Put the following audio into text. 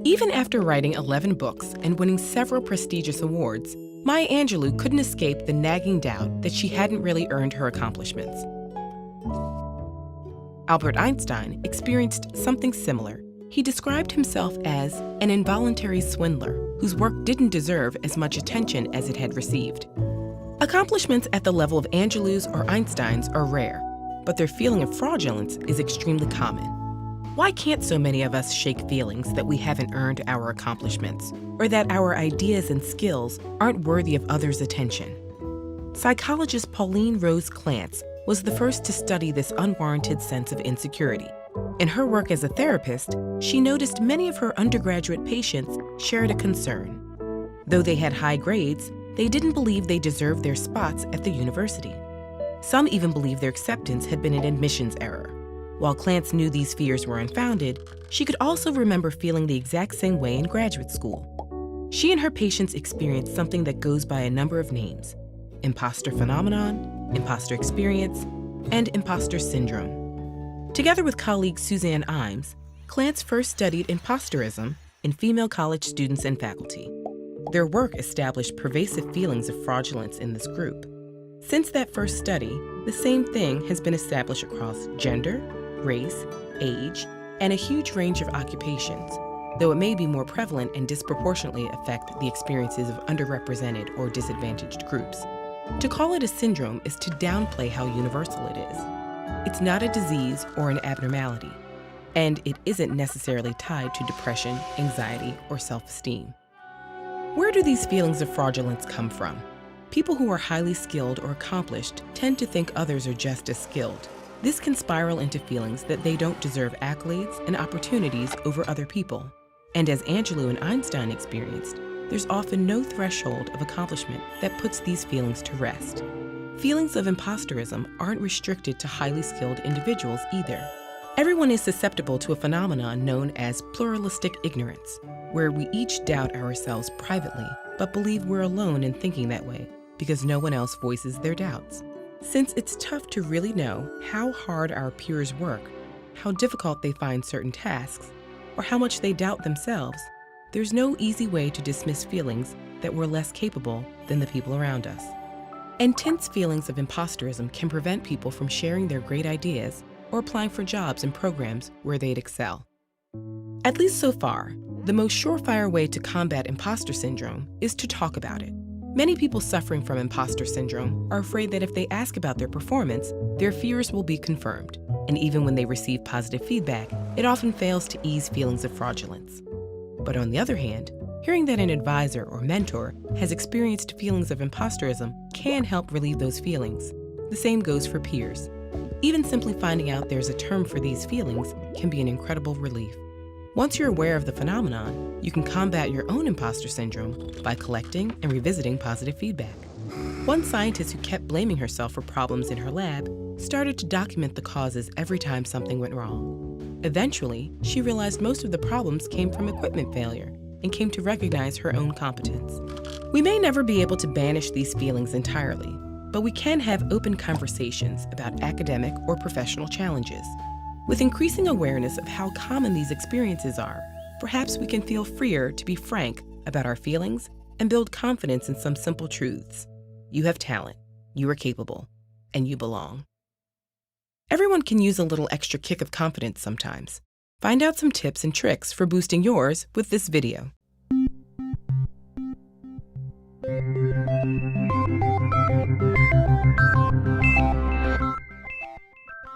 Even after writing 11 books and winning several prestigious awards, Maya Angelou couldn't escape the nagging doubt that she hadn't really earned her accomplishments. Albert Einstein experienced something similar. He described himself as an involuntary swindler whose work didn't deserve as much attention as it had received. Accomplishments at the level of Angelou's or Einstein's are rare, but their feeling of fraudulence is extremely common. Why can't so many of us shake feelings that we haven't earned our accomplishments, or that our ideas and skills aren't worthy of others' attention? Psychologist Pauline Rose Clance was the first to study this unwarranted sense of insecurity. In her work as a therapist, she noticed many of her undergraduate patients shared a concern. Though they had high grades, they didn't believe they deserved their spots at the university. Some even believed their acceptance had been an admissions error. While Clance knew these fears were unfounded, she could also remember feeling the exact same way in graduate school. She and her patients experienced something that goes by a number of names: imposter phenomenon, imposter experience, and imposter syndrome. Together with colleague Suzanne Imes, Clance first studied imposterism in female college students and faculty. Their work established pervasive feelings of fraudulence in this group. Since that first study, the same thing has been established across gender, race, age, and a huge range of occupations, though it may be more prevalent and disproportionately affect the experiences of underrepresented or disadvantaged groups. To call it a syndrome is to downplay how universal it is. It's not a disease or an abnormality, and it isn't necessarily tied to depression, anxiety, or self-esteem. Where do these feelings of fraudulence come from? People who are highly skilled or accomplished tend to think others are just as skilled. This can spiral into feelings that they don't deserve accolades and opportunities over other people. And as Angelou and Einstein experienced, there's often no threshold of accomplishment that puts these feelings to rest. Feelings of imposterism aren't restricted to highly skilled individuals either. Everyone is susceptible to a phenomenon known as pluralistic ignorance, where we each doubt ourselves privately, but believe we're alone in thinking that way because no one else voices their doubts. Since it's tough to really know how hard our peers work, how difficult they find certain tasks, or how much they doubt themselves, there's no easy way to dismiss feelings that we're less capable than the people around us. Intense feelings of imposterism can prevent people from sharing their great ideas or applying for jobs and programs where they'd excel. At least so far, the most surefire way to combat imposter syndrome is to talk about it. Many people suffering from imposter syndrome are afraid that if they ask about their performance, their fears will be confirmed. And even when they receive positive feedback, it often fails to ease feelings of fraudulence. But on the other hand, hearing that an advisor or mentor has experienced feelings of imposterism can help relieve those feelings. The same goes for peers. Even simply finding out there's a term for these feelings can be an incredible relief. Once you're aware of the phenomenon, you can combat your own imposter syndrome by collecting and revisiting positive feedback. One scientist who kept blaming herself for problems in her lab started to document the causes every time something went wrong. Eventually, she realized most of the problems came from equipment failure and came to recognize her own competence. We may never be able to banish these feelings entirely, but we can have open conversations about academic or professional challenges. With increasing awareness of how common these experiences are, perhaps we can feel freer to be frank about our feelings and build confidence in some simple truths. You have talent, you are capable, and you belong. Everyone can use a little extra kick of confidence sometimes. Find out some tips and tricks for boosting yours with this video.